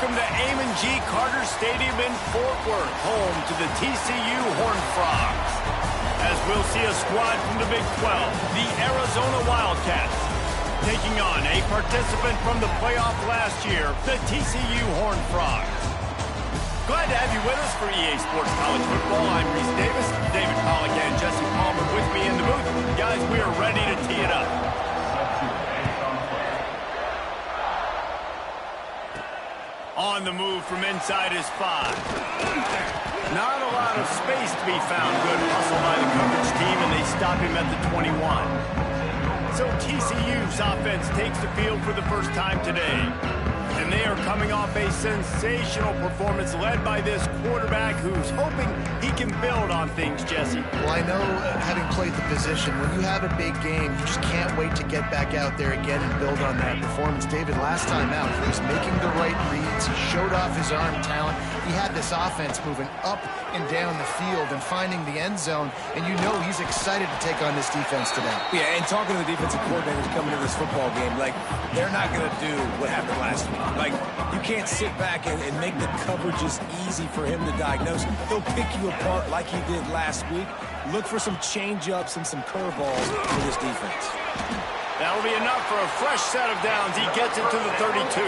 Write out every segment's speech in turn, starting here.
welcome to Amon G. Carter Stadium in Fort Worth, home to the TCU Horned Frogs. As we'll see a squad from the Big 12, the Arizona Wildcats, taking on a participant from the playoff last year, the TCU Horned Frogs. Glad to have you with us for EA Sports College Football. I'm Reese Davis, David Pollack, and Jesse Palmer with me in the booth. Guys, we are ready to tee it up. On the move from inside his 5. Not a lot of space to be found. Good hustle by the coverage team, and they stop him at the 21. So TCU's offense takes the field for the first time today. And they are coming off a sensational performance led by this quarterback who's hoping he can build on things, Jesse. Well, I know, having played the position, when you have a big game, you just can't wait to get back out there again and build on that performance. David, last time out, he was making the right reads. He showed off his arm talent. He had this offense moving up and down the field and finding the end zone. And you know he's excited to take on this defense today. Yeah, and talking to the defensive coordinators coming to this football game, like, they're not going to do what happened last week. Like, you can't sit back and make the coverages easy for him to diagnose. He'll pick you apart like he did last week. Look for some change-ups and some curveballs for this defense. That'll be enough for a fresh set of downs. He gets it to the 32.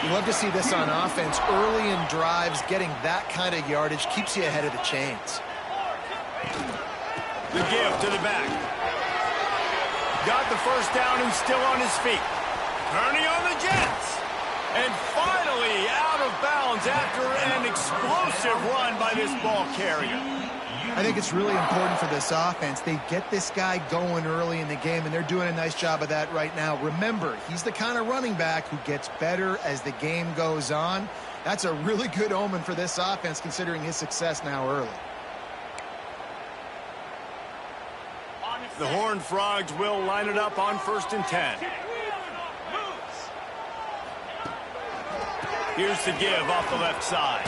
You love to see this on offense. Early in drives, getting that kind of yardage keeps you ahead of the chains. The give to the back. Got the first down and still on his feet. Turning on the Jets. And finally out of bounds after an explosive run by this ball carrier. I think it's really important for this offense. They get this guy going early in the game, and they're doing a nice job of that right now. Remember, he's the kind of running back who gets better as the game goes on. That's a really good omen for this offense, considering his success now early. The Horned Frogs will line it up on 1st and 10. Here's the give off the left side.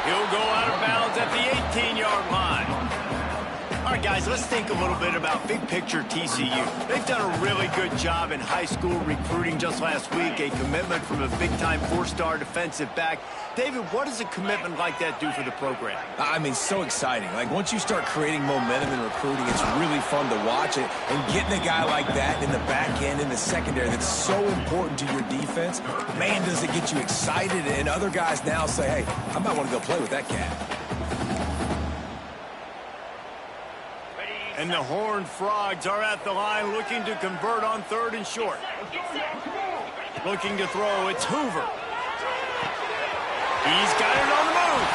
He'll go out of bounds at the 18-yard line. All right, guys, let's think a little bit about big picture TCU. They've done a really good job in high school recruiting just last week, a commitment from a big-time 4-star defensive back. David, what does a commitment like that do for the program? I mean, so exciting. Like, once you start creating momentum in recruiting, it's really fun to watch it. And getting a guy like that in the back end, in the secondary, that's so important to your defense, man, does it get you excited. And other guys now say, hey, I might want to go play with that cat. And the Horned Frogs are at the line looking to convert on 3rd and short. Looking to throw, it's Hoover. He's got it on the move.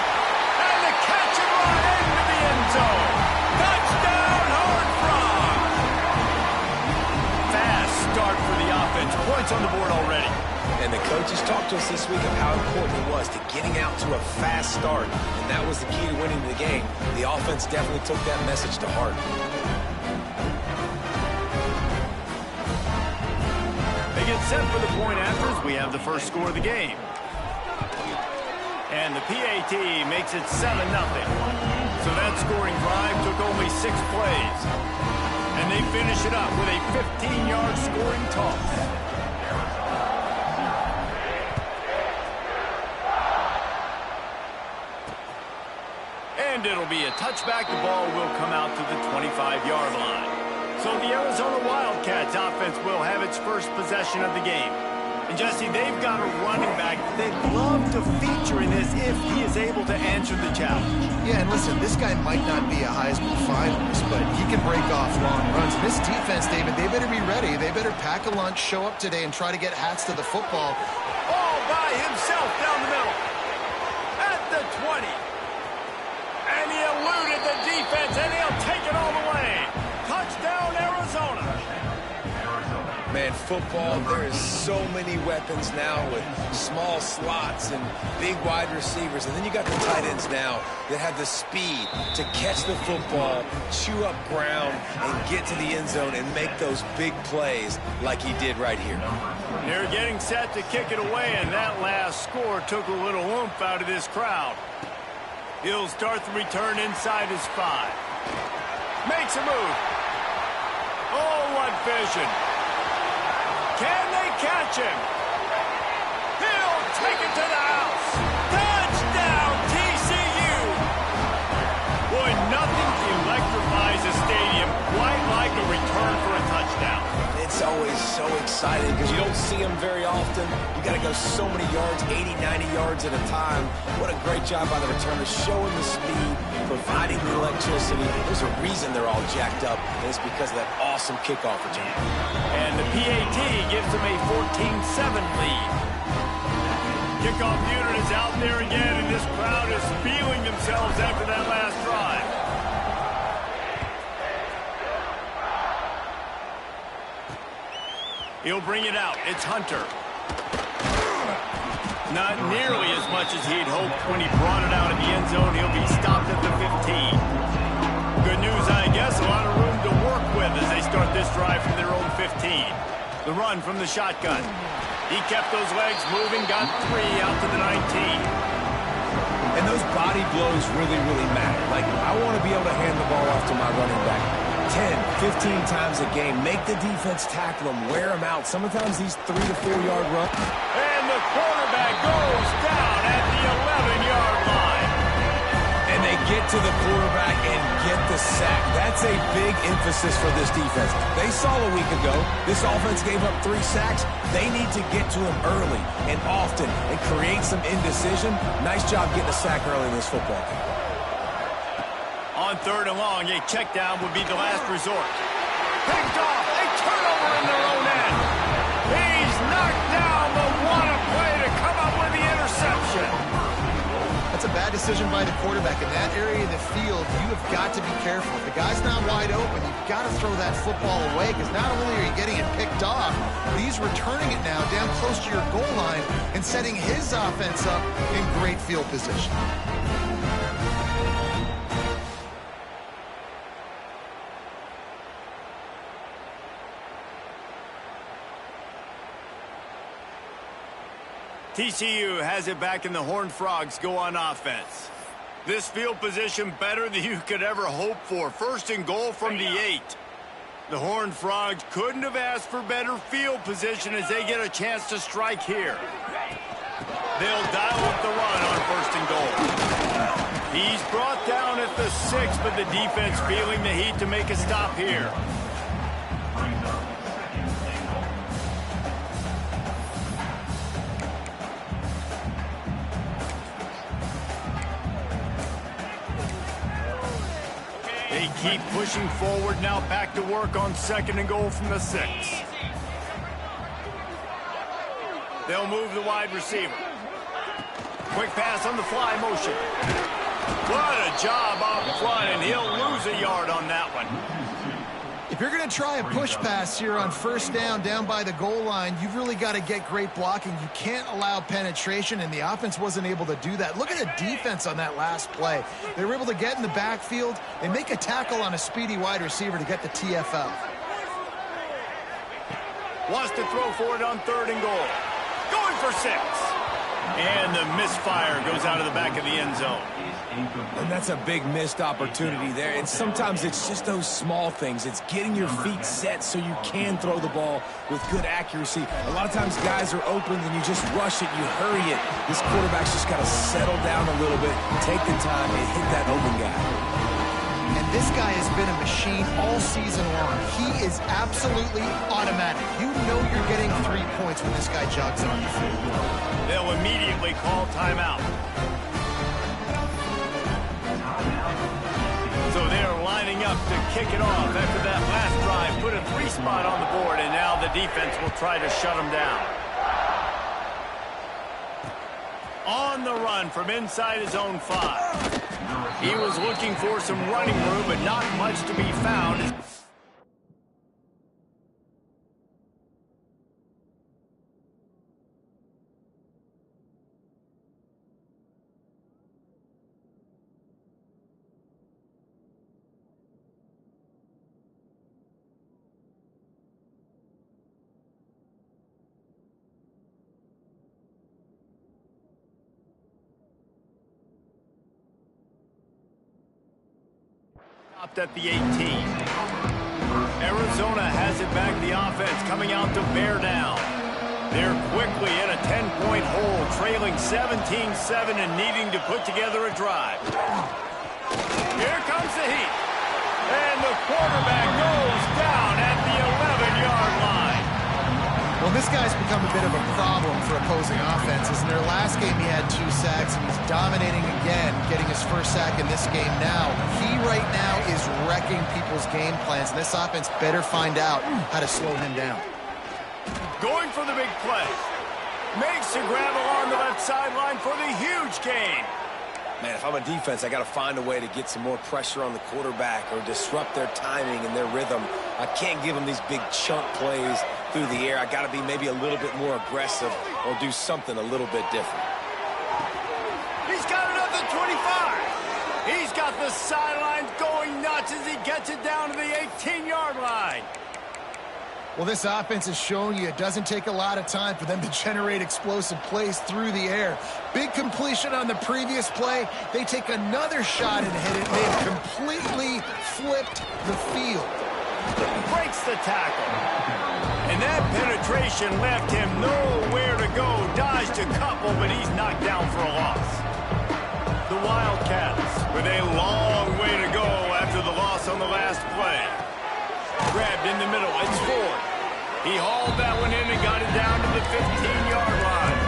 And the catch and run into the end zone. Touchdown, Horned Frogs. Fast start for the offense. Points on the board already. And the coaches talked to us this week of how important it was to getting out to a fast start. And that was the key to winning the game. The offense definitely took that message to heart. They get set for the point after as we have the first score of the game. And the PAT makes it 7-0. So that scoring drive took only 6 plays. And they finish it up with a 15-yard scoring toss. And it'll be a touchback. The ball will come out to the 25-yard line. So the Arizona Wildcats offense will have its first possession of the game. And Jesse, they've got a running back they'd love to feature in this if he is able to answer the challenge. Yeah, and listen, this guy might not be a Heisman finalist, but he can break off long runs. And this defense, David, they better be ready. They better pack a lunch, show up today, and try to get hats to the football. All by himself down the middle. At the 20. And he eluded the defense, and he'll take it all the way. Touchdown, Arizona. Man, football, there is so many weapons now with small slots and big wide receivers. And then you got the tight ends now that have the speed to catch the football, chew up ground, and get to the end zone and make those big plays like he did right here. They're getting set to kick it away, and that last score took a little oomph out of this crowd. He'll start the return inside his 5. Makes a move. Oh, what vision. Can they catch him? He'll take It's always so exciting because you don't see them very often. You got to go so many yards, 80, 90 yards at a time. What a great job by the returners, showing the speed, providing the electricity. There's a reason they're all jacked up, and it's because of that awesome kickoff return. And the PAT gives them a 14-7 lead. Kickoff unit is out there again, and this crowd is feeling themselves after that last drive. He'll bring it out. It's Hunter. Not nearly as much as he'd hoped when he brought it out in the end zone. He'll be stopped at the 15. Good news, I guess. A lot of room to work with as they start this drive from their own 15. The run from the shotgun. He kept those legs moving, got 3 out to the 19. And those body blows really, really matter. Like, I want to be able to hand the ball off to my running back 10, 15 times a game. Make the defense tackle them, wear them out. Sometimes these 3 to 4 yard runs. And the quarterback goes down at the 11-yard line. And they get to the quarterback and get the sack. That's a big emphasis for this defense. They saw a week ago, this offense gave up 3 sacks. They need to get to him early and often and create some indecision. Nice job getting a sack early in this football game. On 3rd and long, a check down would be the last resort. Picked off, a turnover in their own end. He's knocked down, but what a play to come up with the interception. That's a bad decision by the quarterback. In that area of the field, you have got to be careful. If the guy's not wide open, you've got to throw that football away, because not only are you getting it picked off, but he's returning it now down close to your goal line and setting his offense up in great field position. TCU has it back, and the Horned Frogs go on offense. This field position better than you could ever hope for. 1st and goal from the 8. The Horned Frogs couldn't have asked for better field position as they get a chance to strike here. They'll dial up the run on 1st and goal. He's brought down at the 6, but the defense feeling the heat to make a stop here. They keep pushing forward, now back to work on 2nd and goal from the 6. They'll move the wide receiver. Quick pass on the fly motion. What a job up front, and he'll lose a yard on that one. If you're going to try a push pass here on 1st down by the goal line, you've really got to get great blocking. You can't allow penetration, and the offense wasn't able to do that. Look at the defense on that last play. They were able to get in the backfield. They make a tackle on a speedy wide receiver to get the TFL. Wants to throw for it on 3rd and goal. Going for 6. And the misfire goes out of the back of the end zone. And that's a big missed opportunity there. And sometimes it's just those small things. It's getting your feet set so you can throw the ball with good accuracy. A lot of times guys are open and you just rush it, you hurry it. This quarterback's just got to settle down a little bit, take the time, and hit that open guy. And this guy has been a machine all season long. He is absolutely automatic. You know you're getting 3 points when this guy jogs on the field. They'll immediately call timeout. So they're lining up to kick it off after that last drive. Put a 3 spot on the board, and now the defense will try to shut them down. On the run from inside his own 5. He was looking for some running room, but not much to be found. At the 18. Arizona has it back, the offense coming out to bear down. They're quickly in a 10-point hole, trailing 17-7 and needing to put together a drive. Here comes the heat. And the quarterback goes down at the 11-yard line. Well, this guy's become a bit of a problem for opposing offenses. In their last game, he had 2 sacks, and he's dominating again, getting his first sack in this game now. He right now is wrecking people's game plans, and this offense better find out how to slow him down. Going for the big play. Makes a grab along the left sideline for the huge gain. Man, if I'm a defense, I got to find a way to get some more pressure on the quarterback or disrupt their timing and their rhythm. I can't give them these big chunk plays through the air. I got to be maybe a little bit more aggressive or do something a little bit different. He's got it up to 25. He's got the sidelines going nuts as he gets it down to the 18-yard line. Well, this offense is showing you it doesn't take a lot of time for them to generate explosive plays through the air. Big completion on the previous play. They take another shot and hit it. They have completely flipped the field. Breaks the tackle. And that penetration left him nowhere to go. Dodged a couple, but he's knocked down for a loss. The Wildcats with a long way to go after the loss on the last play. Grabbed in the middle. It's Ford. He hauled that one in and got it down to the 15-yard line.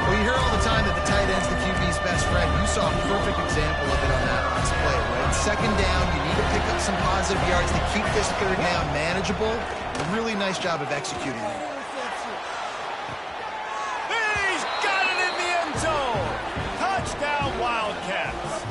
Well, you hear all the time that the tight end's the QB's best friend. You saw a perfect example of it on that last play, right? Second down, you need to pick up some positive yards to keep this third down manageable. A really nice job of executing it. He's got it in the end zone. Touchdown, Wildcats.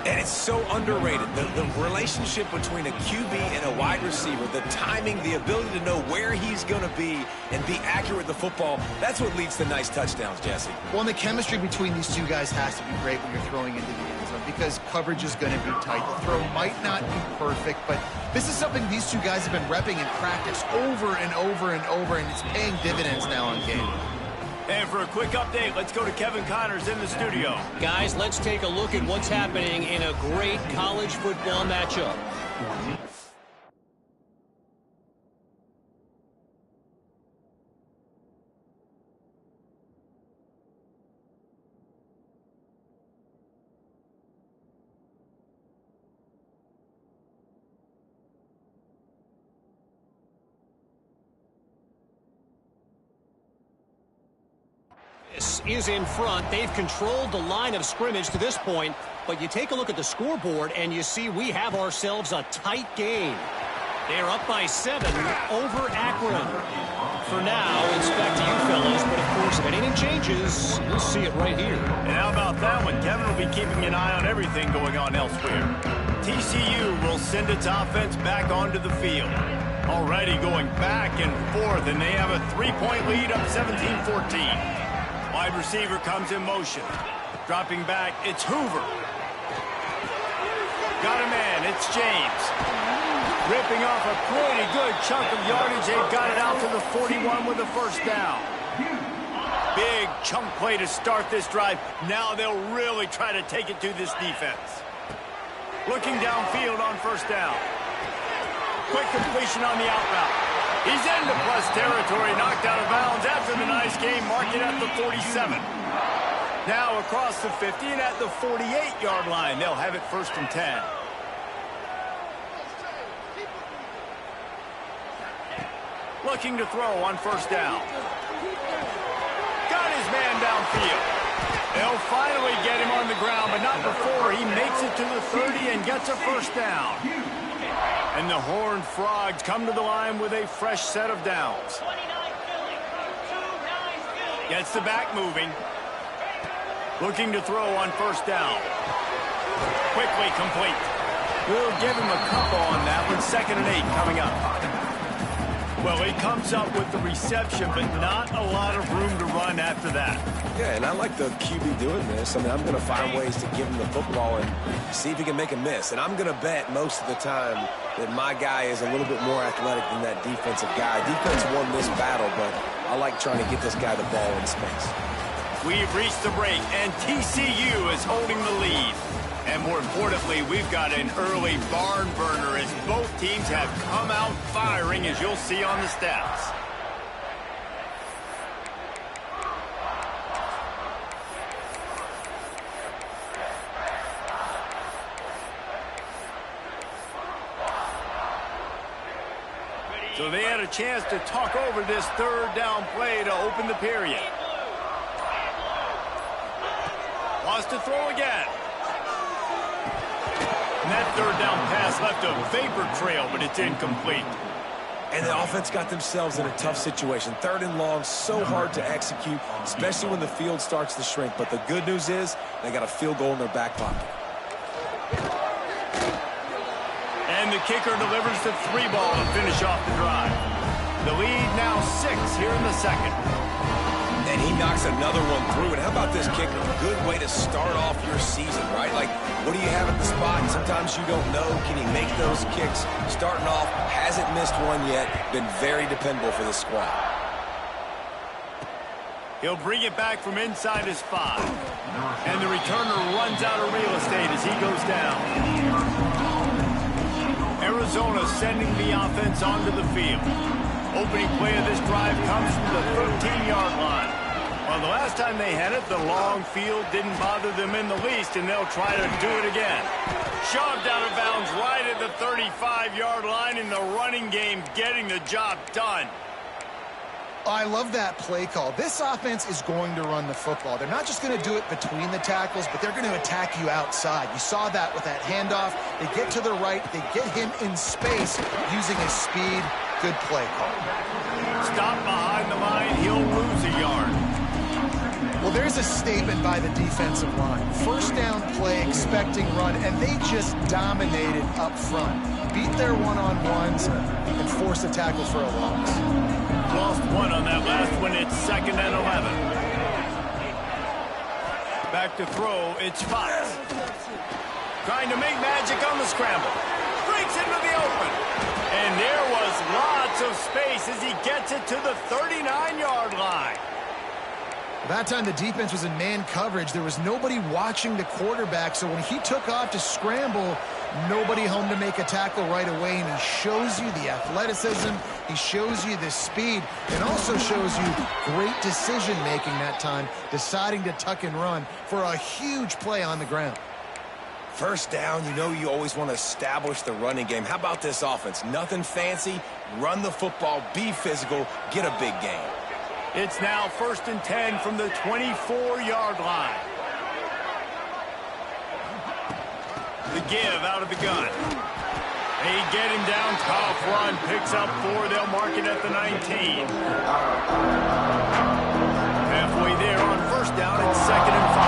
And it's so underrated. The relationship between a QB and a wide receiver, the timing, the ability to know where he's going to be and be accurate with the football, that's what leads to nice touchdowns, Jesse. Well, and the chemistry between these two guys has to be great when you're throwing into the end zone because coverage is going to be tight. The throw might not be perfect, but this is something these two guys have been repping in practice over and over and over, and it's paying dividends now on game. And for a quick update, let's go to Kevin Connors in the studio. Guys, let's take a look at what's happening in a great college football matchup. Is in front. They've controlled the line of scrimmage to this point, but you take a look at the scoreboard and you see we have ourselves a tight game. They're up by 7 over Akron. For now, it's back to you fellas, but of course, if anything changes, you'll see it right here. And how about that one? Kevin will be keeping an eye on everything going on elsewhere. TCU will send its offense back onto the field. Already going back and forth, and they have a 3-point lead up 17-14. Wide receiver comes in motion. Dropping back, it's Hoover. Got a man, it's James. Ripping off a pretty good chunk of yardage. They've got it out to the 41 with a first down. Big chunk play to start this drive. Now they'll really try to take it to this defense. Looking downfield on first down. Quick completion on the out route. He's into plus territory, knocked out of bounds after the nice game, marked it at the 47. Now across the 50 and at the 48-yard line. They'll have it first and 10. Looking to throw on first down. Got his man downfield. They'll finally get him on the ground, but not before he makes it to the 30 and gets a first down. And the Horned Frogs come to the line with a fresh set of downs. Gets the back moving. Looking to throw on first down. Quickly complete. We'll give him a couple on that one. 2nd and 8 coming up. Well, he comes up with the reception, but not a lot of room to run after that. Yeah, and I like the QB doing this. I mean, I'm going to find ways to give him the football and see if he can make a miss. And I'm going to bet most of the time that my guy is a little bit more athletic than that defensive guy. Defense won this battle, but I like trying to get this guy the ball in space. We've reached the break, and TCU is holding the lead. And more importantly, we've got an early barn burner as both teams have come out firing, as you'll see on the stats. So they had a chance to talk over this third down play to open the period. Wants to throw again. And that third down pass left a vapor trail, but it's incomplete. And the offense got themselves in a tough situation. Third and long, so hard to execute, especially when the field starts to shrink. But the good news is they got a field goal in their back pocket. And the kicker delivers the 3-ball to finish off the drive. The lead now 6 here in the second. And he knocks another one through. And how about this kicker? Good way to start off your season, right? Like, what do you have at the spot? Sometimes you don't know. Can he make those kicks? Starting off, hasn't missed one yet. Been very dependable for this squad. He'll bring it back from inside his 5. And the returner runs out of real estate as he goes down. Arizona sending the offense onto the field. Opening play of this drive comes from the 13-yard line. Well, the last time they had it, the long field didn't bother them in the least, and they'll try to do it again. Shoved out of bounds right at the 35-yard line in the running game, getting the job done. I love that play call. This offense is going to run the football. They're not just going to do it between the tackles, but they're going to attack you outside. You saw that with that handoff. They get to the right. They get him in space using his speed. Good play call. Stop behind the line. He'll lose a yard. Well, there's a statement by the defensive line. First down play, expecting run, and they just dominated up front. Beat their one-on-ones and forced a tackle for a loss. Lost one on that last one. It's 2nd and 11. Back to throw. It's Fox. Trying to make magic on the scramble. Breaks into the open. And there was lots of space as he gets it to the 39-yard line. That time the defense was in man coverage. There was nobody watching the quarterback, so when he took off to scramble, nobody home to make a tackle right away, and he shows you the athleticism, he shows you the speed, and also shows you great decision-making that time, deciding to tuck and run for a huge play on the ground. First down, you know you always want to establish the running game. How about this offense? Nothing fancy. Run the football, be physical, get a big gain. It's now 1st and 10 from the 24-yard line. The give out of the gun. They get him down, tough run, picks up 4. They'll mark it at the 19. Halfway there on 1st down, it's 2nd and 5.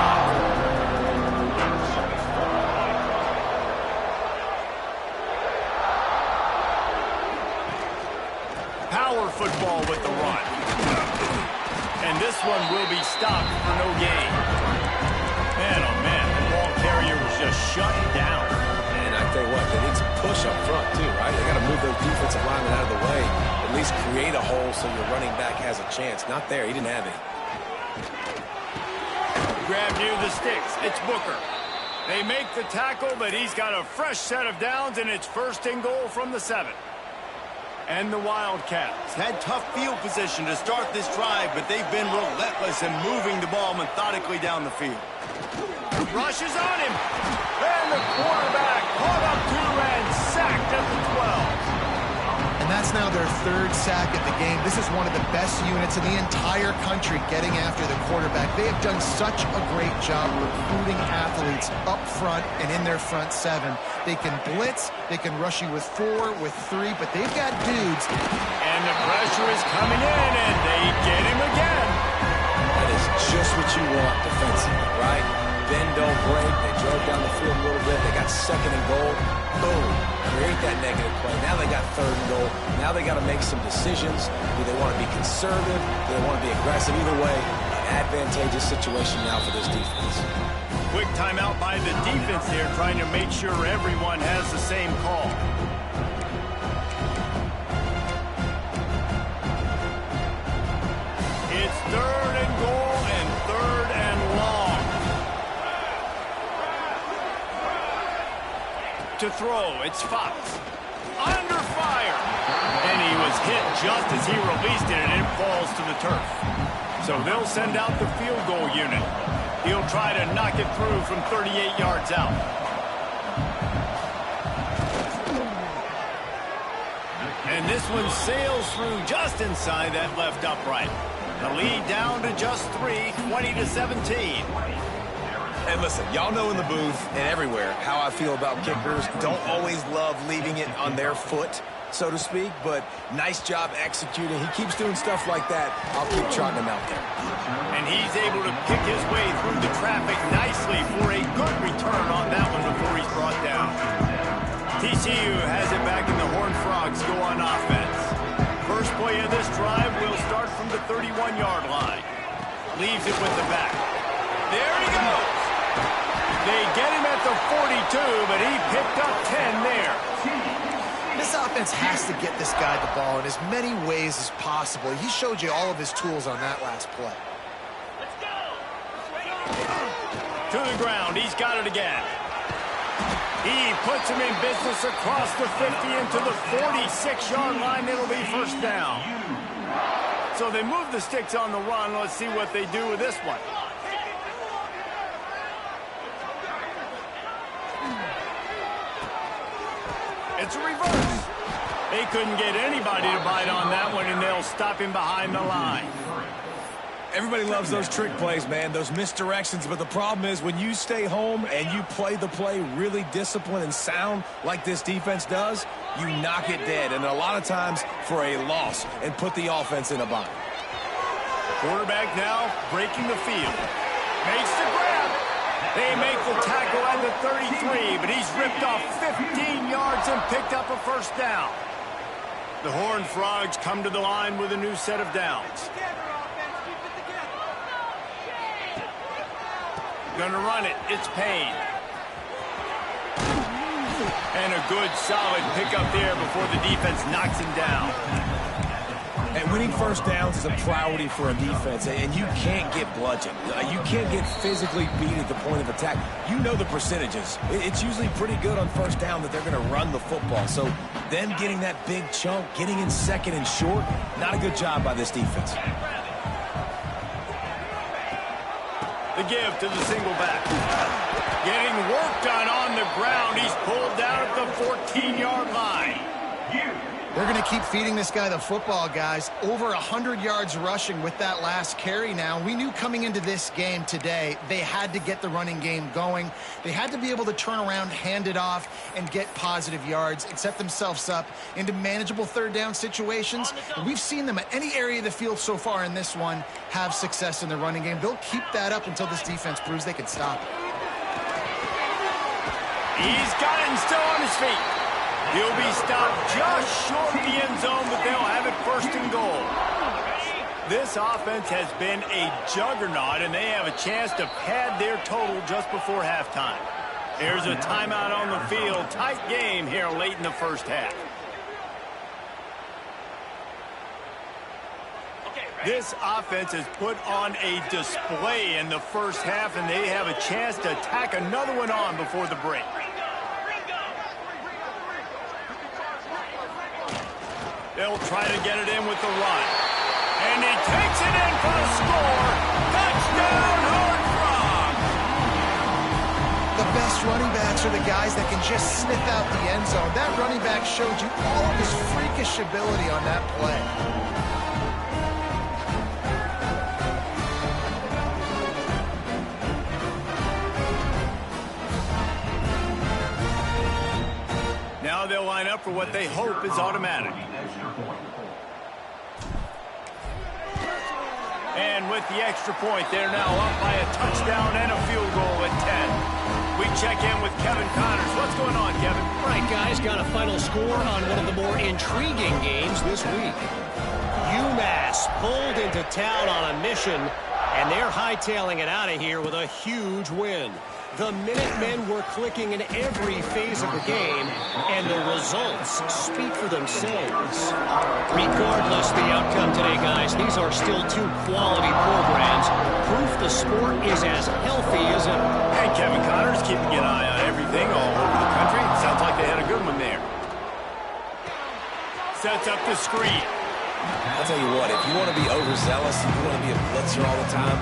Power football with the run. And this one will be stopped for no gain. Man, oh man, the ball carrier was just shut down. And I tell you what, they need some push up front too, right? They got to move those defensive linemen out of the way. At least create a hole so your running back has a chance. Not there, he didn't have it. Grab near the sticks, it's Booker. They make the tackle, but he's got a fresh set of downs, and it's 1st and goal from the 7. And the Wildcats had tough field position to start this drive, but they've been relentless in moving the ball methodically down the field. Rushes on him. And the quarterback caught up to and sacked at the 12. And that's now their 3rd sack of the game. This is one of the best units in the entire country getting after the quarterback. They have done such a great job recruiting athletes up front and in their front 7. They can blitz, they can rush you with 4, with 3, but they've got dudes. And the pressure is coming in, and they get him again. That is just what you want defensively, right? Bend, don't break. They drove down the field a little bit. They got 2nd and goal. Boom. Create that negative play. Now they got 3rd and goal. Now they got to make some decisions. Do they want to be conservative? Do they want to be aggressive? Either way, an advantageous situation now for this defense. Quick timeout by the defense there, trying to make sure everyone has the same call. It's 3rd and goal and 3rd and long. To throw, it's Fox. Under fire. And he was hit just as he released it, and it falls to the turf. So they'll send out the field goal unit. He'll try to knock it through from 38 yards out. And And this one sails through just inside that left upright. The lead down to just 3, 20-17. And listen, y'all know in the booth and everywhere how I feel about kickers. Don't always love leaving it on their foot, so to speak, but nice job executing. He keeps doing stuff like that. I'll keep trotting him out there. And he's able to pick his way through the traffic nicely for a good return on that one before he's brought down. TCU has it back in the Horned Frogs go on offense. First play of this drive will start from the 31-yard line. Leaves it with the back. There he goes. They get him at the 42, but he picked up 10 there. This offense has to get this guy the ball in as many ways as possible. He showed you all of his tools on that last play. To the ground. He's got it again. He puts him in business across the 50 into the 46-yard line. It'll be first down. So they move the sticks on the run. Let's see what they do with this one. It's a reverse. They couldn't get anybody to bite on that one, and they'll stop him behind the line. Everybody loves those trick plays, man, those misdirections. But the problem is when you stay home and you play the play really disciplined and sound like this defense does, you knock it dead. And a lot of times for a loss and put the offense in a bind. Quarterback now breaking the field. Makes the grab. They make the tackle at the 33, but he's ripped off 15 yards and picked up a first down. The Horned Frogs come to the line with a new set of downs. Gonna run it. It's Payne. And a good, solid pickup there before the defense knocks him down. And winning first downs is a priority for a defense, and you can't get bludgeoned. You can't get physically beat at the point of attack. You know the percentages. It's usually pretty good on first down that they're going to run the football. So them getting that big chunk, getting in second and short, not a good job by this defense. The give to the single back. Getting work done on the ground. He's pulled down at the 14-yard line. They're going to keep feeding this guy the football, guys. Over 100 yards rushing with that last carry now. We knew coming into this game today, they had to get the running game going. They had to be able to turn around, hand it off, and get positive yards and set themselves up into manageable third down situations. And we've seen them at any area of the field so far in this one have success in the running game. They'll keep that up until this defense proves they can stop it. He's got it and still on his feet. He'll be stopped just short of the end zone, but they'll have it first and goal. This offense has been a juggernaut, and they have a chance to pad their total just before halftime. There's a timeout on the field. Tight game here late in the first half. This offense has put on a display in the first half, and they have a chance to tack another one on before the break. They'll try to get it in with the run. And he takes it in for the score. Touchdown, Horned Frogs! The best running backs are the guys that can just sniff out the end zone. That running back showed you all of his freakish ability on that play. Now they'll line up for what they hope is automatic. And with the extra point, they're now up by a touchdown and a field goal at 10. We check in with Kevin Connors. What's going on, Kevin? Right, guys, got a final score on one of the more intriguing games this week. UMass pulled into town on a mission, and they're hightailing it out of here with a huge win. The Minutemen were clicking in every phase of the game, and the results speak for themselves. Regardless the outcome today, guys, these are still two quality programs. Proof the sport is as healthy as ever. Hey, Kevin Connors keeping an eye on everything all over the country. Sounds like they had a good one there. Sets up the screen. I'll tell you what, if you want to be overzealous, if you want to be a blitzer all the time,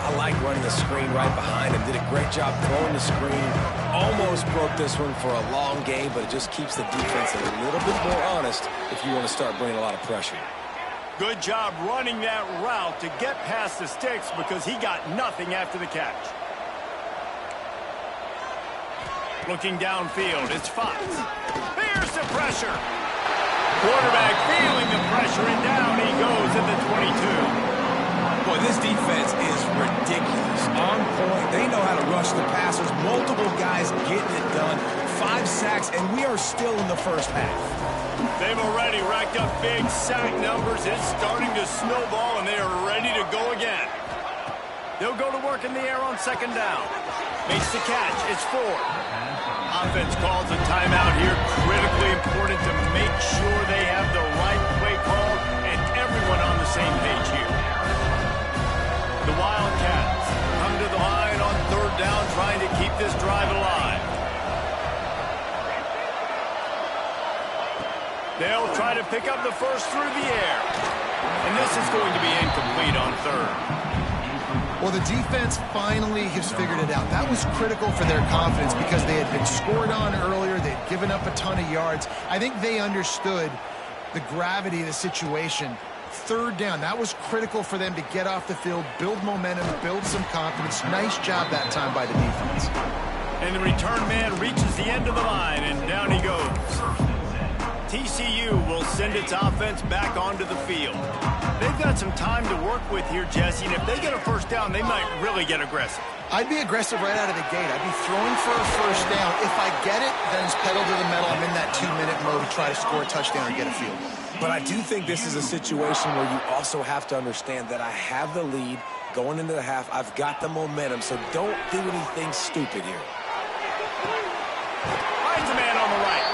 I like running the screen right behind him. Did a great job throwing the screen. Almost broke this one for a long game, but it just keeps the defense a little bit more honest if you want to start bringing a lot of pressure. Good job running that route to get past the sticks because he got nothing after the catch. Looking downfield, it's Fox. There's the pressure. Quarterback feeling the pressure, and down he goes at the 22. Boy, this defense is ridiculous. On point. They know how to rush the passers. Multiple guys getting it done. 5 sacks, and we are still in the first half. They've already racked up big sack numbers. It's starting to snowball, and they are ready to go again. They'll go to work in the air on second down. Makes the catch. It's Ford. Offense calls a timeout here. Critically important to make sure they have the right play call and everyone on the same page here. The Wildcats come to the line on third down, trying to keep this drive alive. They'll try to pick up the first through the air. And this is going to be incomplete on third. Well, the defense finally has figured it out. That was critical for their confidence because they had been scored on earlier. They'd given up a ton of yards. I think they understood the gravity of the situation. Third down, that was critical for them to get off the field, build momentum, build some confidence. Nice job that time by the defense. And the return man reaches the end of the line, and down he goes. TCU will send its offense back onto the field. They've got some time to work with here, Jesse, and if they get a first down, they might really get aggressive. I'd be aggressive right out of the gate. I'd be throwing for a first down. If I get it, then it's pedal to the metal. I'm in that 2-minute mode to try to score a touchdown or get a field goal. But I do think this is a situation where you also have to understand that I have the lead going into the half. I've got the momentum, so don't do anything stupid here. Finds a man on the right.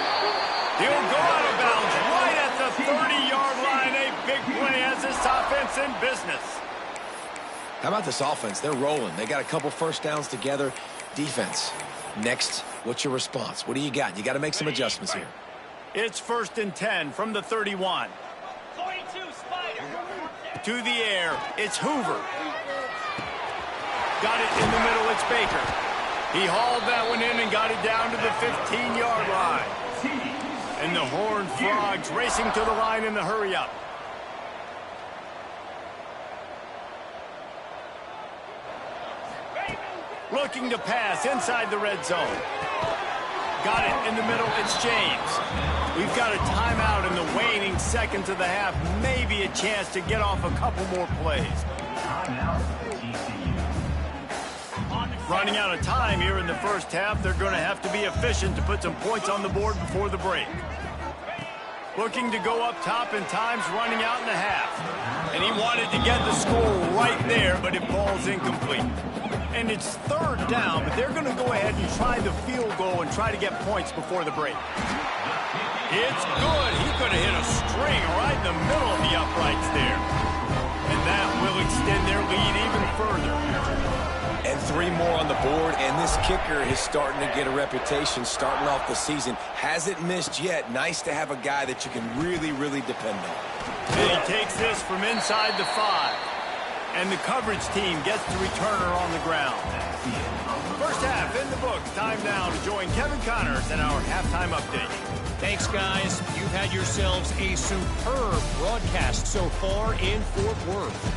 He'll go out of bounds right at the 30-yard line. A big play as this offense in business. How about this offense? They're rolling. They got a couple first downs together. Defense. Next, what's your response? What do you got? You got to make some adjustments here. It's 1st and 10 from the 31. 42, Spider. To the air, it's Hoover. Got it in the middle, it's Baker. He hauled that one in and got it down to the 15-yard line. And the Horned Frogs racing to the line in the hurry-up. Looking to pass inside the red zone. Got it in the middle, it's James. We've got a timeout in the waning seconds of the half. Maybe a chance to get off a couple more plays. Running out of time here in the first half. They're going to have to be efficient to put some points on the board before the break. Looking to go up top, and time's running out in the half. And he wanted to get the score right there, but it falls incomplete. And it's third down, but they're going to go ahead and try the field goal and try to get points before the break. It's good. He could have hit a string right in the middle of the uprights there. And that will extend their lead even further. And 3 more on the board, and this kicker is starting to get a reputation starting off the season. Hasn't missed yet. Nice to have a guy that you can really, really depend on. And he takes this from inside the 5. And the coverage team gets the returner on the ground. First half in the books. Time now to join Kevin Connors in our halftime update. Thanks, guys. You've had yourselves a superb broadcast so far in Fort Worth.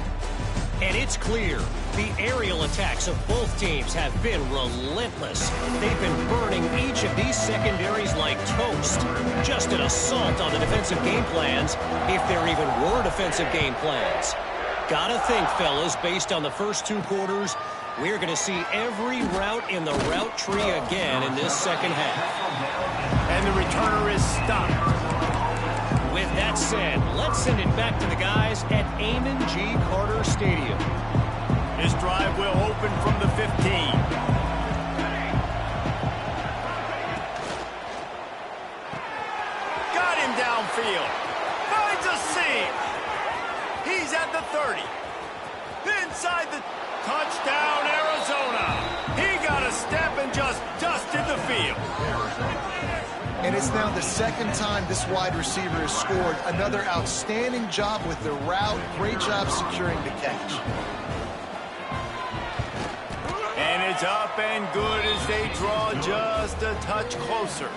And it's clear the aerial attacks of both teams have been relentless. They've been burning each of these secondaries like toast. Just an assault on the defensive game plans, if there even were defensive game plans. Gotta think, fellas, based on the first 2 quarters, we're going to see every route in the route tree again in this second half. And the returner is stopped. With that said, let's send it back to the guys at Amon G. Carter Stadium. His drive will open from the 15. Got him downfield. Finds a seam. He's at the 30. Inside the touchdown, Arizona. He got a step and just dusted the field. And it's now the second time this wide receiver has scored. Another outstanding job with the route. Great job securing the catch. It's up and good as they draw just a touch closer.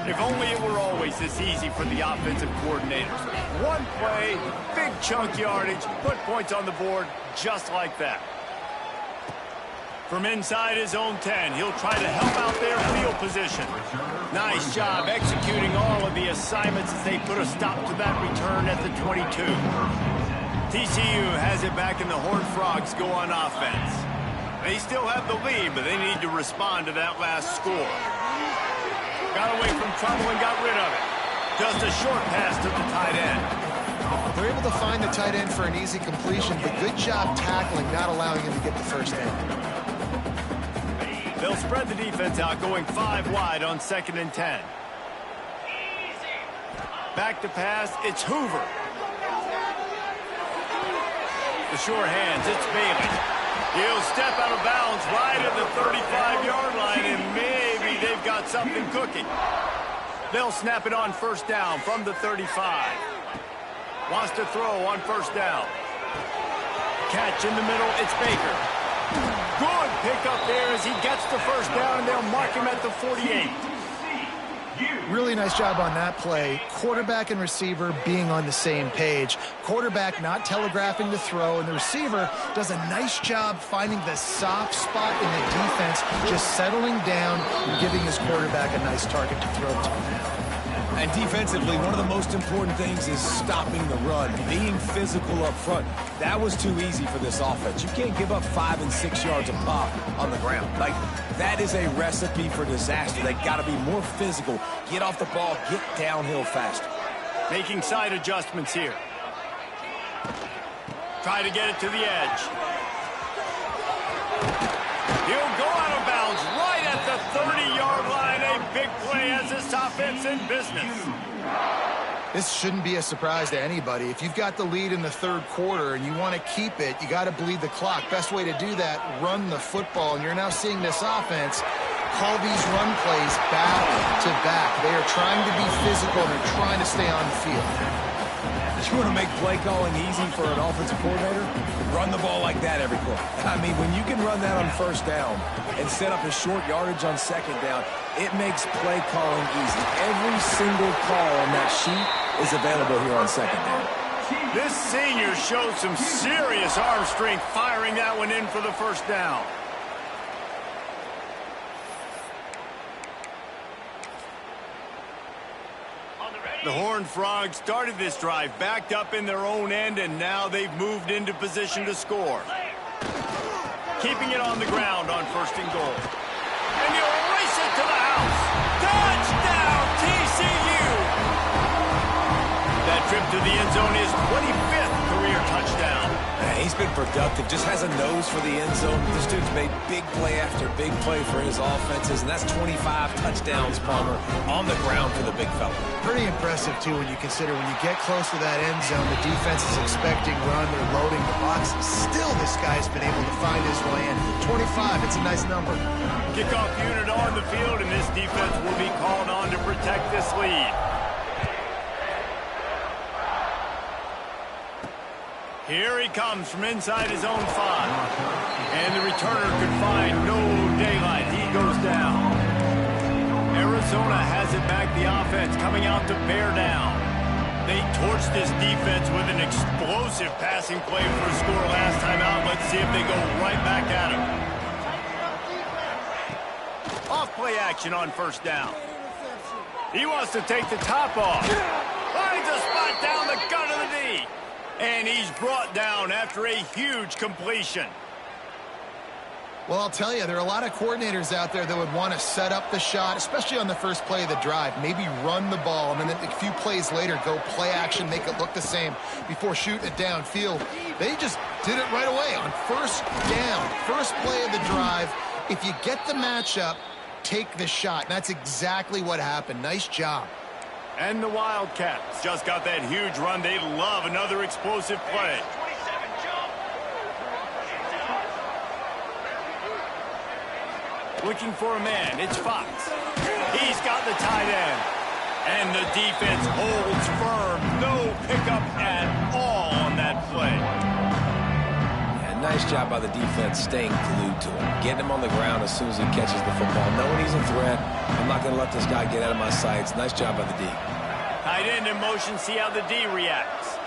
If only it were always this easy for the offensive coordinators. One play, big chunk yardage, put points on the board just like that. From inside his own 10, he'll try to help out their field position. Nice job executing all of the assignments as they put a stop to that return at the 22. TCU has it back and the Horned Frogs go on offense. They still have the lead, but they need to respond to that last score. Got away from trouble and got rid of it. Just a short pass to the tight end. They're able to find the tight end for an easy completion, but good job tackling, not allowing him to get the first down. They'll spread the defense out, going 5 wide on 2nd and 10. Back to pass, it's Hoover. The sure hands, it's Bailey. He'll step out of bounds right at the 35-yard line, and maybe they've got something cooking. They'll snap it on 1st down from the 35. Wants to throw on 1st down. Catch in the middle, it's Baker. Good pickup there as he gets the 1st down, and they'll mark him at the 48. Really nice job on that play. Quarterback and receiver being on the same page. Quarterback not telegraphing the throw, and the receiver does a nice job finding the soft spot in the defense, just settling down and giving his quarterback a nice target to throw to. And defensively, one of the most important things is stopping the run, being physical up front. That was too easy for this offense. You can't give up 5 and 6 yards a pop on the ground. Like, that is a recipe for disaster. They got to be more physical, get off the ball, get downhill faster. Making side adjustments here. Try to get it to the edge. He'll go out of bounds right at the 30-yard line. A big play as this offense in business. This shouldn't be a surprise to anybody. If you've got the lead in the 3rd quarter and you want to keep it, you got to bleed the clock. Best way to do that, run the football. And you're now seeing this offense call these run plays back to back. They are trying to be physical and they're trying to stay on the field. You want to make play calling easy for an offensive coordinator? Run the ball like that every play. I mean, when you can run that on 1st down and set up a short yardage on 2nd down, it makes play calling easy. Every single call on that sheet is available here on 2nd down. This senior showed some serious arm strength firing that one in for the 1st down. The Horned Frogs started this drive backed up in their own end, and now they've moved into position to score. Keeping it on the ground on 1st and goal. And he'll race it to the house. Touchdown, TCU! That trip to the end zone is 25th career touchdown. He's been productive, just has a nose for the end zone. This dude's made big play after big play for his offenses, and that's 25 touchdowns, Palmer, on the ground for the big fella. Pretty impressive, too, when you consider when you get close to that end zone, the defense is expecting run, they're loading the box. Still, this guy's been able to find his way in. 25, it's a nice number. Kickoff unit on the field, and this defense will be called on to protect this lead. Here he comes from inside his own 5. And the returner could find no daylight. He goes down. Arizona has it back, the offense coming out to bear down. They torched this defense with an explosive passing play for a score last time out. Let's see if they go right back at him. Off play action on 1st down. He wants to take the top off. Finds a spot down the gut of the knee. And he's brought down after a huge completion. Well, I'll tell you, there are a lot of coordinators out there that would want to set up the shot, especially on the first play of the drive. Maybe run the ball, and then a few plays later, go play action, make it look the same before shooting it downfield. They just did it right away on 1st down, first play of the drive. If you get the matchup, take the shot. And that's exactly what happened. Nice job. And the Wildcats just got that huge run. They love another explosive play. Looking for a man, it's Fox. He's got the tight end. And the defense holds firm. No pickup at all on that play. And nice job by the defense staying glued to him, getting him on the ground as soon as he catches the football, knowing he's a threat. I'm not going to let this guy get out of my sights. Nice job by the D. Tight end in motion, see how the D reacts.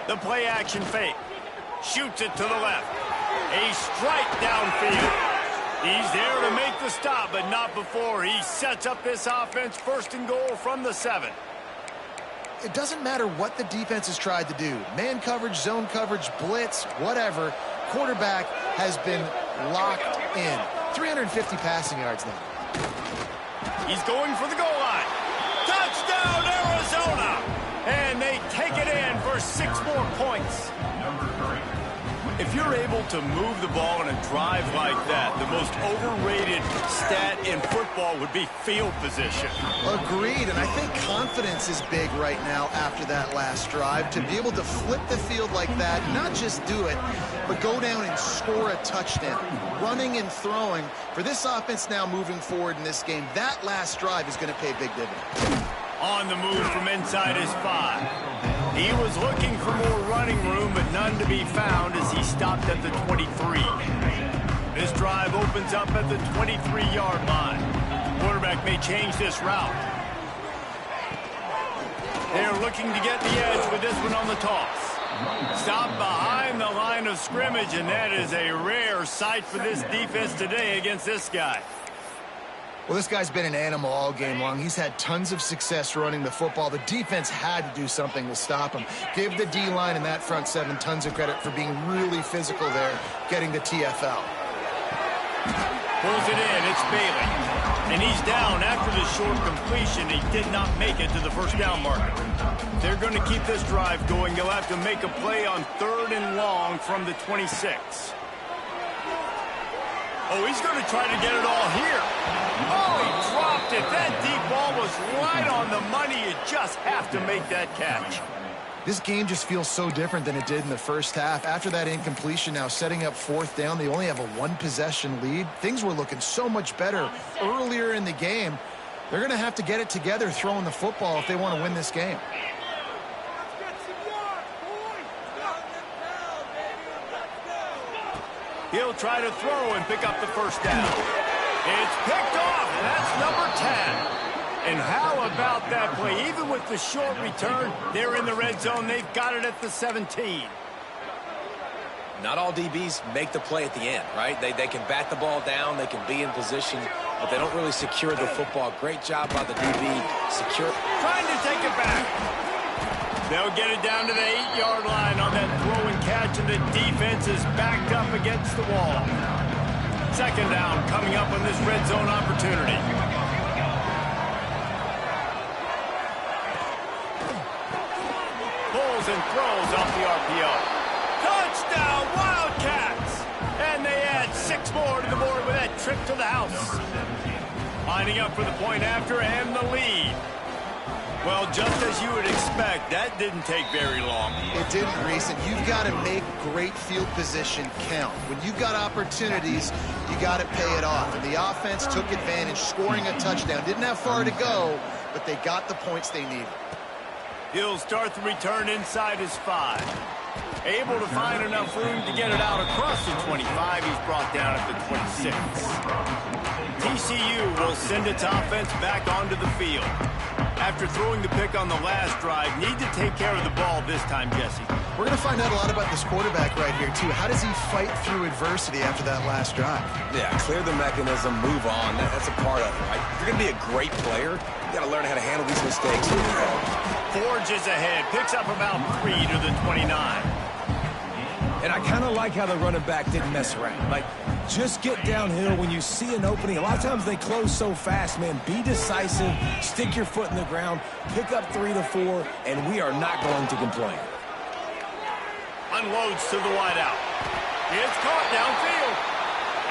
The play action fake. Shoots it to the left. A strike downfield. He's there to make the stop, but not before he sets up this offense first and goal from the 7. It doesn't matter what the defense has tried to do. Man coverage, zone coverage, blitz, whatever. Quarterback has been locked in. 350 passing yards now. He's going for the goal line. Touchdown, Arizona! And they take it in for 6 more points. If you're able to move the ball in a drive like that, the most overrated stat in football would be field position. Agreed, and I think confidence is big right now after that last drive. To be able to flip the field like that, not just do it, but go down and score a touchdown. Running and throwing. For this offense now moving forward in this game, that last drive is going to pay big dividends. On the move from inside his 5. He was looking for more running room, but none to be found as he stopped at the 23. This drive opens up at the 23-yard line. Quarterback may change this route. They're looking to get the edge with this one on the toss. Stop behind the line of scrimmage, and that is a rare sight for this defense today against this guy. Well, this guy's been an animal all game long. He's had tons of success running the football. The defense had to do something to stop him. Give the D-line and that front 7 tons of credit for being really physical there, getting the TFL. Pulls it in. It's Bailey. And he's down after the short completion. He did not make it to the first down marker. They're going to keep this drive going. They'll have to make a play on 3rd and long from the 26. Oh, he's going to try to get it all here. Oh, he dropped it. That deep ball was right on the money. You just have to make that catch. This game just feels so different than it did in the first half. After that incompletion, now setting up 4th down, they only have a 1-possession lead. Things were looking so much better earlier in the game. They're going to have to get it together throwing the football if they want to win this game. He'll try to throw and pick up the first down. It's picked off, and that's number 10. And how about that play? Even with the short return, they're in the red zone. They've got it at the 17. Not all DBs make the play at the end, right? They can bat the ball down, they can be in position, but they don't really secure the football. Great job by the DB. Secure. Trying to take it back. They'll get it down to the 8-yard line on that throw and catch, and the defense is backed up against the wall. 2nd down coming up on this red zone opportunity. Pulls and throws off the RPO. Touchdown, Wildcats! And they add 6 more to the board with that trip to the house. Lining up for the point after and the lead. Well, just as you would expect, that didn't take very long. It didn't, Reese, and you've got to make great field position count. When you've got opportunities, you got to pay it off. And the offense took advantage, scoring a touchdown. Didn't have far to go, but they got the points they needed. He'll start the return inside his 5. Able to find enough room to get it out across the 25. He's brought down at the 26. TCU will send its offense back onto the field. After throwing the pick on the last drive, need to take care of the ball this time, Jesse. We're going to find out a lot about this quarterback right here, too. How does he fight through adversity after that last drive? Yeah, clear the mechanism, move on. That's a part of it, right? If you're going to be a great player, you got to learn how to handle these mistakes. Forges ahead, picks up about 3 to the 29. And I kind of like how the running back didn't mess around. Like, just get downhill when you see an opening. A lot of times they close so fast, man. Be decisive, stick your foot in the ground, pick up 3 to 4, and we are not going to complain. Unloads to the wideout. It's caught downfield.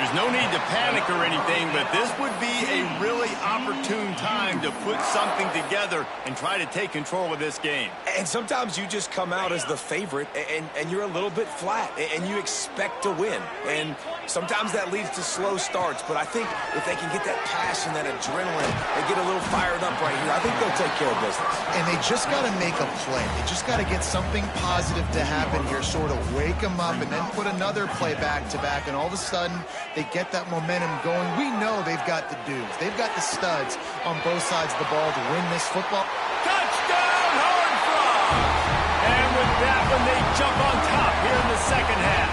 There's no need to panic or anything, but this would be a really opportune time to put something together and try to take control of this game. And sometimes you just come out as the favorite, and you're a little bit flat, and you expect to win. And sometimes that leads to slow starts, but I think if they can get that passion, that adrenaline, and get a little fired up right here, I think they'll take care of business. And they just got to make a play. They just got to get something positive to happen here, sort of wake them up, and then put another play back-to-back, and all of a sudden, they get that momentum going. We know they've got the dudes. They've got the studs on both sides of the ball to win this football. Touchdown, Horned Frogs! And with that one, they jump on top here in the second half.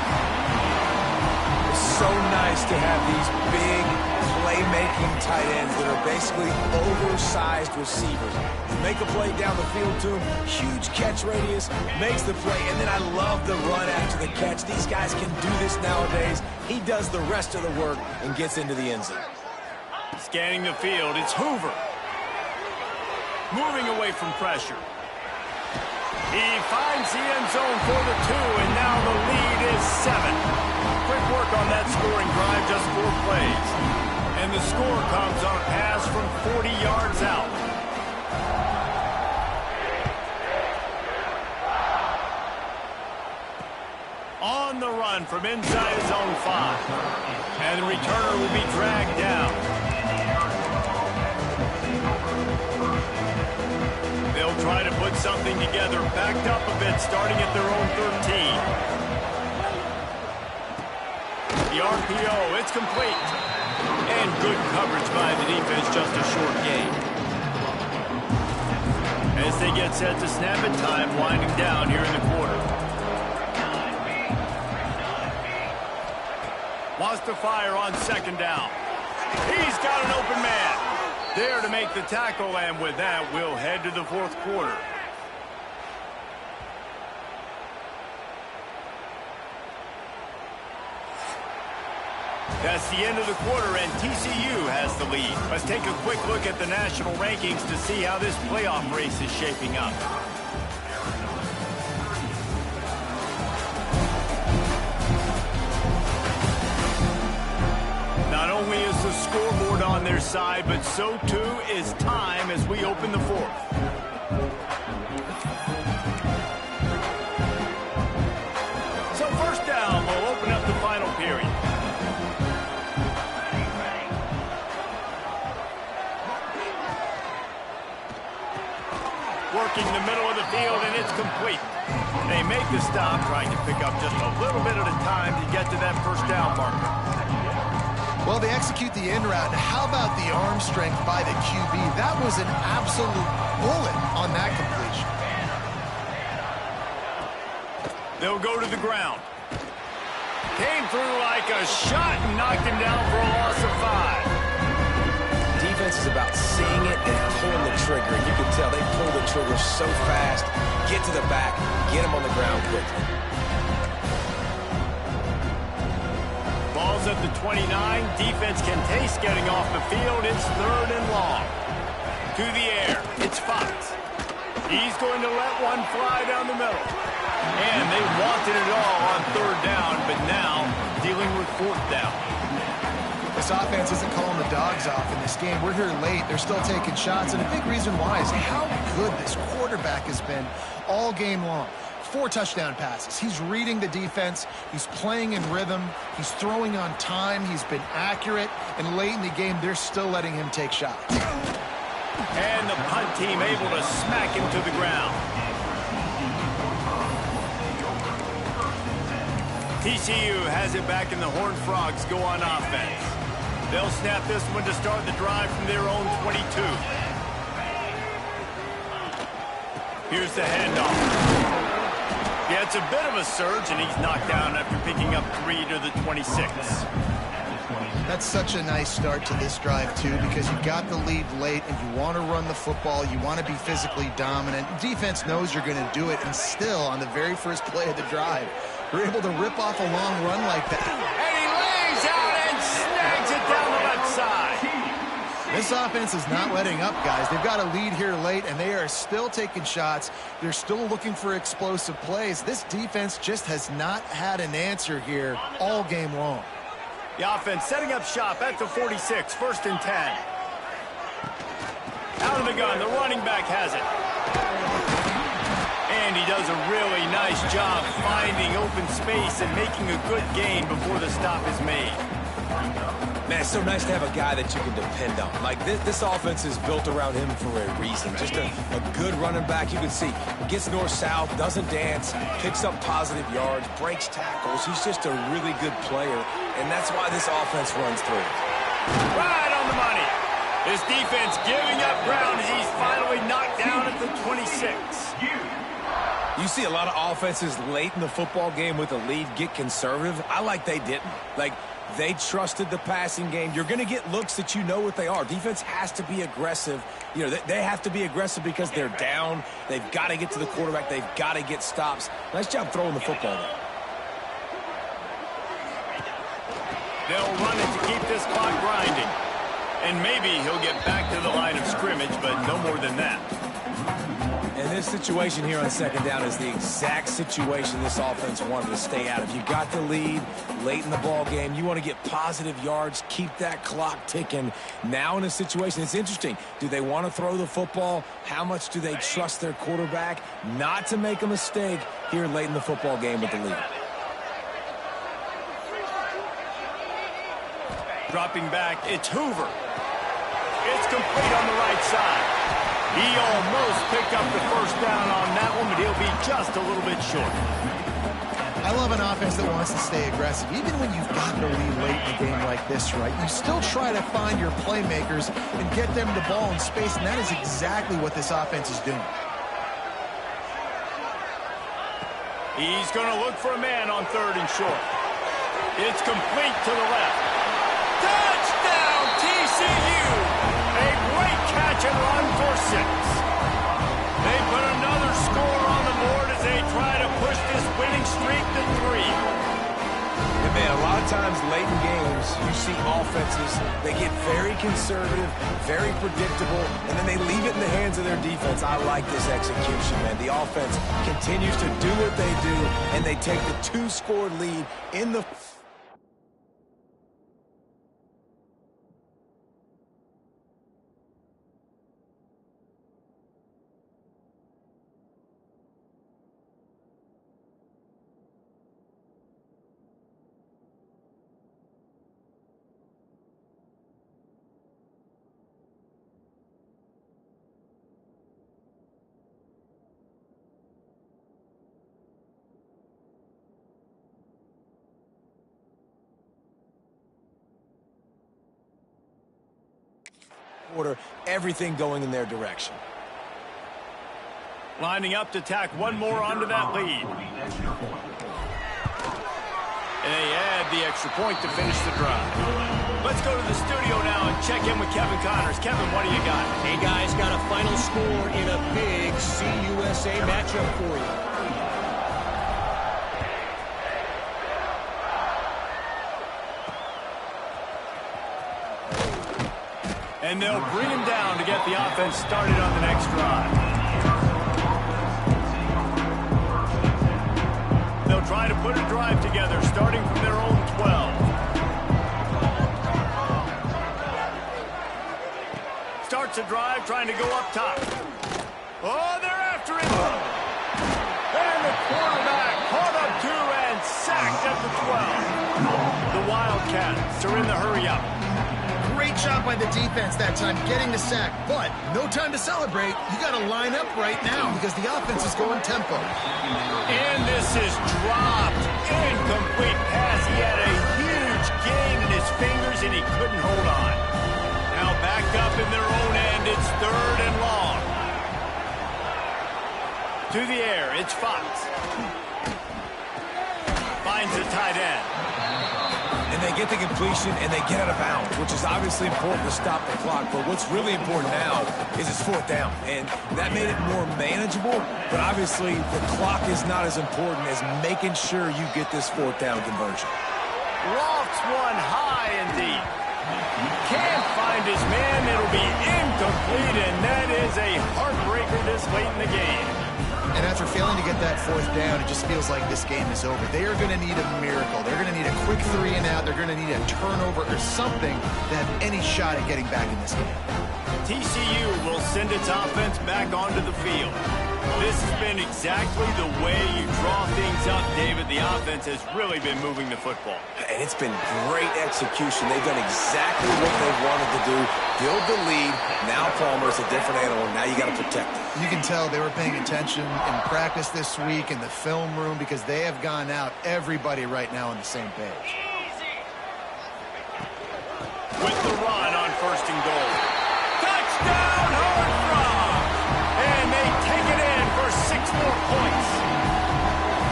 It's so nice to have these big playmaking tight ends that are basically oversized receivers. You make a play down the field to him, huge catch radius, makes the play, and then I love the run after the catch. These guys can do this nowadays. He does the rest of the work and gets into the end zone. Scanning the field, it's Hoover. Moving away from pressure. He finds the end zone for the 2, and now the lead is 7. Quick work on that scoring drive, just 4 plays. And the score comes on a pass from 40 yards out. On the run from inside his own 5. And the returner will be dragged down. They'll try to put something together, backed up a bit, starting at their own 13. The RPO, it's complete. And good coverage by the defense, just a short gain. As they get set to snap it, time winding down here in the quarter. Wants to fire on second down. He's got an open man. There to make the tackle, and with that, we'll head to the fourth quarter. That's the end of the quarter, and TCU has the lead. Let's take a quick look at the national rankings to see how this playoff race is shaping up. Not only is the scoreboard on their side, but so too is time as we open the fourth. So first down, we'll open up the final period. Working the middle of the field, and it's complete. They make the stop, trying to pick up just a little bit at a time to get to that first down marker. Well, they execute the end route. How about the arm strength by the QB? That was an absolute bullet on that completion. They'll go to the ground. Came through like a shot and knocked him down for a loss of 5. Defense is about seeing it and pulling the trigger. And you can tell they pull the trigger so fast, get to the back, get him on the ground quickly. Ball's at the 29. Defense can taste getting off the field. It's 3rd and long. To the air. It's Fox. He's going to let one fly down the middle. And they wanted it all on 3rd down, but now dealing with 4th down. This offense isn't calling the dogs off in this game. We're here late. They're still taking shots, and a big reason why is how good this quarterback has been all game long. 4 touchdown passes. He's reading the defense. He's playing in rhythm. He's throwing on time. He's been accurate. And late in the game, they're still letting him take shots. And the punt team able to smack him to the ground. TCU has it back, and the Horned Frogs go on offense. They'll snap this one to start the drive from their own 22. Here's the handoff. Yeah, it's a bit of a surge, and he's knocked down after picking up 3 to the 26. That's such a nice start to this drive, too, because you got the lead late, and you want to run the football. You want to be physically dominant. Defense knows you're going to do it, and still, on the very first play of the drive, you're able to rip off a long run like that. And he lays out and snags it down the left side. This offense is not letting up, guys. They've got a lead here late, and they are still taking shots. They're still looking for explosive plays. This defense just has not had an answer here all game long. The offense setting up shop at the 46, 1st and 10. Out of the gun, the running back has it. And he does a really nice job finding open space and making a good gain before the stop is made. Man, it's so nice to have a guy that you can depend on. Like, this offense is built around him for a reason. Just a good running back. You can see, gets north-south, doesn't dance, picks up positive yards, breaks tackles. He's just a really good player, and that's why this offense runs through. Right on the money. This defense giving up ground as he's finally knocked down at the 26. You see a lot of offenses late in the football game with a lead get conservative. I like they didn't. Like, they trusted the passing game. You're going to get looks that you know what they are. Defense has to be aggressive. You know, they have to be aggressive because they're down. They've got to get to the quarterback. They've got to get stops. Nice job throwing the football there. They'll run it to keep this clock grinding. And maybe he'll get back to the line of scrimmage, but no more than that. And this situation here on 2nd down is the exact situation this offense wanted to stay out of. You got the lead late in the ball game. You want to get positive yards, keep that clock ticking. Now in a situation, it's interesting. Do they want to throw the football? How much do they trust their quarterback not to make a mistake here late in the football game with the lead? Dropping back, it's Hoover. It's complete on the right side. He almost picked up the 1st down on that one, but he'll be just a little bit short. I love an offense that wants to stay aggressive. Even when you've got the lead late in a game like this, right, you still try to find your playmakers and get them the ball in space, and that is exactly what this offense is doing. He's going to look for a man on 3rd and short. It's complete to the left. Touchdown, TCU! A great catch and run for 6. They put another score on the board as they try to push this winning streak to 3. And man, a lot of times late in games, you see offenses, they get very conservative, very predictable, and then they leave it in the hands of their defense. I like this execution, man. The offense continues to do what they do, and they take the 2-score lead in the... quarter, everything going in their direction. Lining up to tack one more onto that lead. And they add the extra point to finish the drive. Let's go to the studio now and check in with Kevin Connors. Kevin, what do you got? Hey, guys, got a final score in a big CUSA matchup for you. And they'll bring him down to get the offense started on the next drive. They'll try to put a drive together, starting from their own 12. Starts a drive, trying to go up top. Oh, they're after him! And the quarterback caught up to and sacked at the 12. The Wildcats are in the hurry-up. Great job by the defense that time, getting the sack. But no time to celebrate. You got to line up right now because the offense is going tempo. And this is dropped. Incomplete pass. He had a huge gain in his fingers, and he couldn't hold on. Now back up in their own end. It's 3rd and long. To the air. It's Fox. Finds the tight end. And they get the completion, and they get out of bounds, which is obviously important to stop the clock. But what's really important now is it's 4th down. And that made it more manageable, but obviously the clock is not as important as making sure you get this 4th down conversion. Lofts one high and deep. Can't find his man. It'll be incomplete, and that is a heartbreaker this late in the game. And after failing to get that fourth down, it just feels like this game is over. They are going to need a miracle. They're going to need a quick 3 and out. They're going to need a turnover or something to have any shot at getting back in this game. TCU will send its offense back onto the field. This has been exactly the way you draw things up, David. The offense has really been moving the football. And it's been great execution. They've done exactly what they've wanted to do. Build the lead. Now Palmer's a different animal. Now you got to protect it. You can tell they were paying attention in practice this week in the film room because they have gone out, everybody right now on the same page. With the run on 1st and goal. Touchdown, Horned Frogs! And they take it in for 6 more points.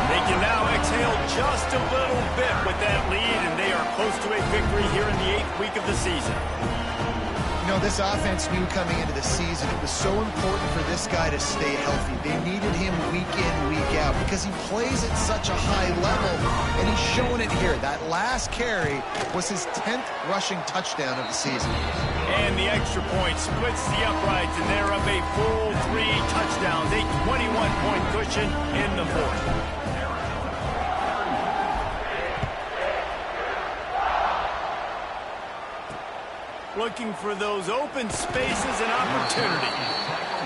They can now exhale just a little bit with that lead, and they are close to a victory here in the 8th week of the season. You know, this offense knew coming into the season it was so important for this guy to stay healthy. They needed him week in, week out because he plays at such a high level, and he's showing it here. That last carry was his 10th rushing touchdown of the season. And the extra point splits the uprights, and they're up a full 3 touchdowns, a 21-point cushion in the 4th. Looking for those open spaces and opportunity.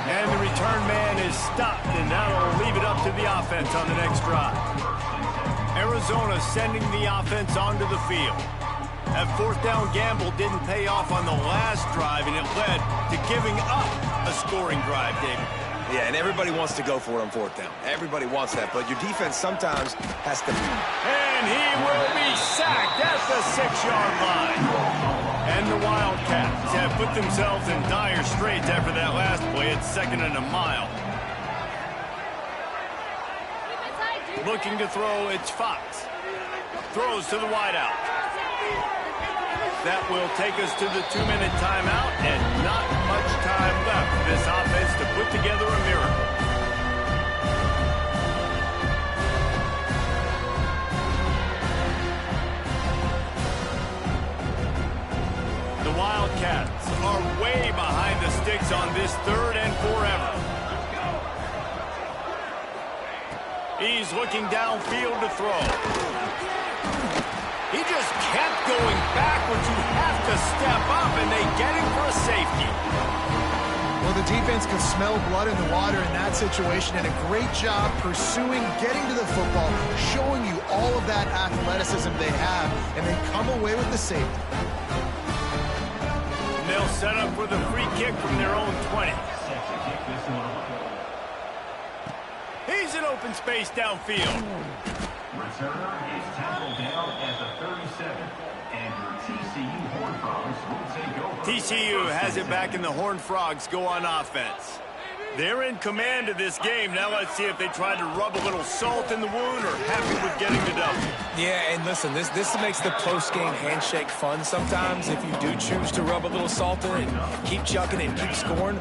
And the return man is stopped, and that'll leave it up to the offense on the next drive. Arizona sending the offense onto the field. That 4th down gamble didn't pay off on the last drive, and it led to giving up a scoring drive, David. Yeah, and everybody wants to go for it on 4th down. Everybody wants that, but your defense sometimes has to... And he will be sacked at the 6-yard line. And the Wildcats have put themselves in dire straits after that last play. It's 2nd and a mile. Looking to throw, it's Fox. Throws to the wideout. That will take us to the 2-minute timeout, and not much time left for this offense to put together a miracle. The Wildcats are way behind the sticks on this 3rd and forever. He's looking downfield to throw. He just kept going backwards. You have to step up, and they get him for a safety. Well, the defense can smell blood in the water in that situation, and a great job pursuing, getting to the football, showing you all of that athleticism they have, and they come away with the safety. And they'll set up for the free kick from their own 20. He's in open space downfield. Returner is tackled down at the 37, and your TCU Horned Frogs will take over. TCU has it back, and the Horned Frogs go on offense. They're in command of this game. Now let's see if they try to rub a little salt in the wound or happy with getting the W. Yeah, and listen, this makes the post-game handshake fun sometimes. If you do choose to rub a little salt in and keep chucking and keep scoring,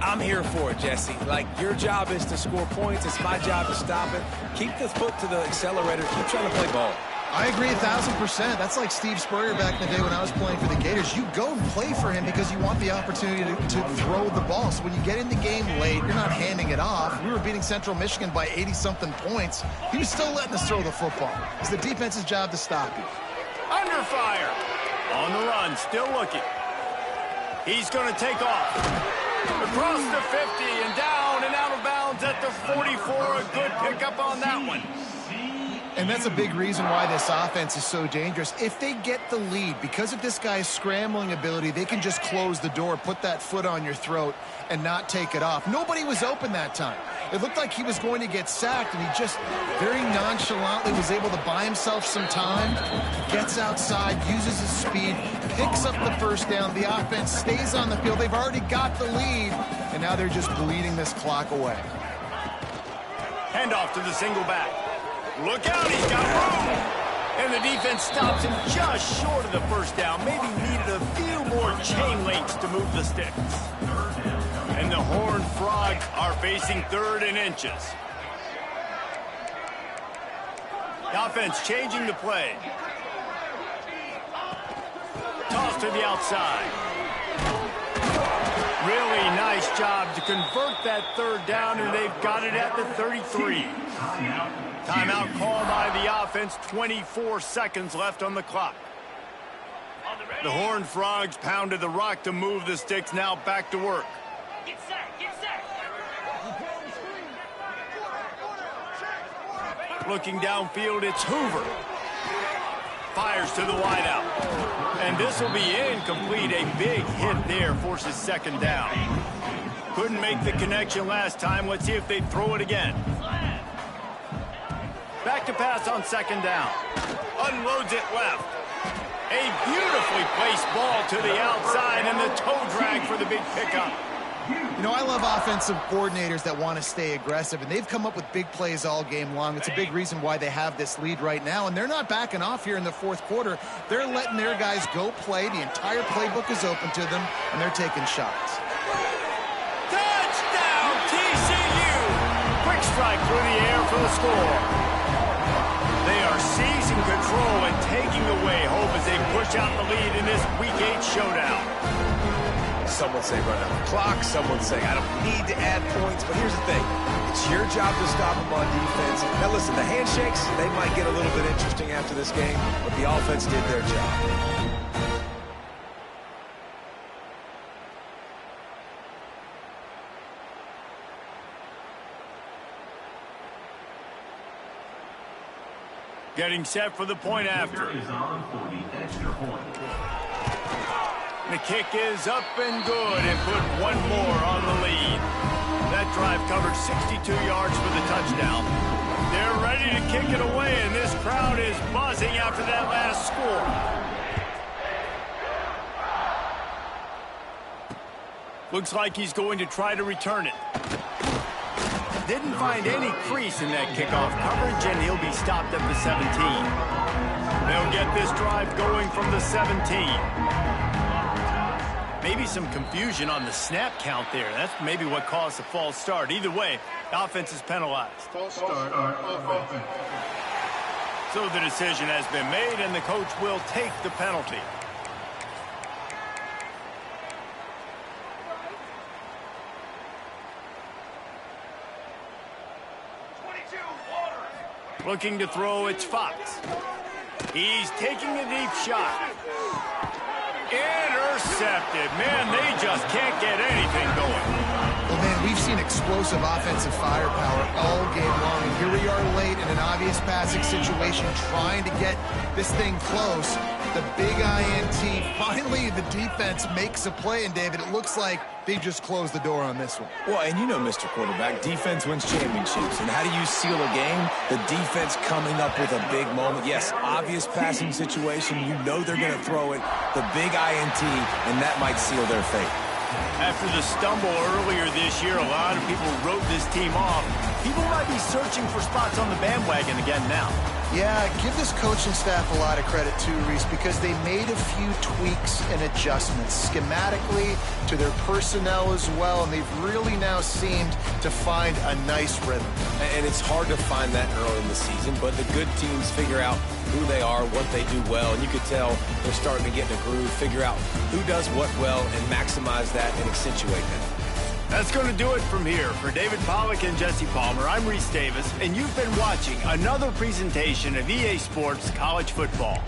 I'm here for it, Jesse. Like, your job is to score points. It's my job to stop it. Keep the foot to the accelerator. Keep trying to play ball. I agree 1,000%. That's like Steve Spurrier back in the day when I was playing for the Gators. You go and play for him because you want the opportunity to throw the ball. So when you get in the game late, you're not handing it off. We were beating Central Michigan by 80-something points. He was still letting us throw the football. It's the defense's job to stop you. Under fire. On the run, still looking. He's going to take off. Across the 50 and down and out of bounds at the 44. A good pickup on that one. And that's a big reason why this offense is so dangerous. If they get the lead, because of this guy's scrambling ability, they can just close the door, put that foot on your throat, and not take it off. Nobody was open that time. It looked like he was going to get sacked, and he just very nonchalantly was able to buy himself some time, gets outside, uses his speed, picks up the 1st down. The offense stays on the field. They've already got the lead, and now they're just bleeding this clock away. Handoff to the single back. Look out, he's got room. And the defense stops him just short of the 1st down. Maybe needed a few more chain links to move the sticks. And the Horned Frogs are facing 3rd and inches. The offense changing the play. Toss to the outside. Really nice job to convert that third down, and they've got it at the 33. Timeout called by the offense, 24 seconds left on the clock. The Horned Frogs pounded the rock to move the sticks, now back to work. Get set, get set. Looking downfield, it's Hoover. Fires to the wideout. And this will be incomplete. A big hit there forces second down. Couldn't make the connection last time. Let's see if they throw it again. Back to pass on second down. Unloads it left. A beautifully placed ball to the outside, and the toe drag for the big pickup. You know, I love offensive coordinators that want to stay aggressive, and they've come up with big plays all game long. It's a big reason why they have this lead right now, and they're not backing off here in the fourth quarter. They're letting their guys go play. The entire playbook is open to them, and they're taking shots. Touchdown, TCU! Quick strike through the air for the score. They are seizing control and taking away hope as they push out the lead in this Week 8 showdown. Some would say run out the clock. Some would say I don't need to add points. But here's the thing. It's your job to stop them on defense. Now, listen, the handshakes, they might get a little bit interesting after this game, but the offense did their job. Getting set for the point after. Is on for the extra point. The kick is up and good and put one more on the lead. That drive covered 62 yards for the touchdown. They're ready to kick it away, and this crowd is buzzing after that last score. Looks like he's going to try to return it. Didn't find any crease in that kickoff coverage, and he'll be stopped at the 17. They'll get this drive going from the 17. Maybe some confusion on the snap count there. That's maybe what caused the false start. Either way, offense is penalized. False start offense. So the decision has been made, and the coach will take the penalty. Looking to throw, it's Fox. He's taking a deep shot. Intercepted. Man, they just can't get anything going. Well, man, we've seen explosive offensive firepower all game long, and here we are late in an obvious passing situation trying to get this thing close. The big INT, finally the defense makes a play, and David, it looks like they just closed the door on this one. Well, and you know, Mr. Quarterback, defense wins championships. And how do you seal a game? The defense coming up with a big moment. Yes, obvious passing situation. You know they're going to throw it. The big INT, and that might seal their fate. After the stumble earlier this year, a lot of people wrote this team off. People might be searching for spots on the bandwagon again now. Yeah, give this coaching staff a lot of credit too, Reese, because they made a few tweaks and adjustments schematically to their personnel as well, and they've really now seemed to find a nice rhythm. And it's hard to find that early in the season, but the good teams figure out who they are, what they do well, and you could tell they're starting to get in a groove, figure out who does what well, and maximize that and accentuate that. That's going to do it from here. For David Pollack and Jesse Palmer, I'm Reese Davis, and you've been watching another presentation of EA Sports College Football.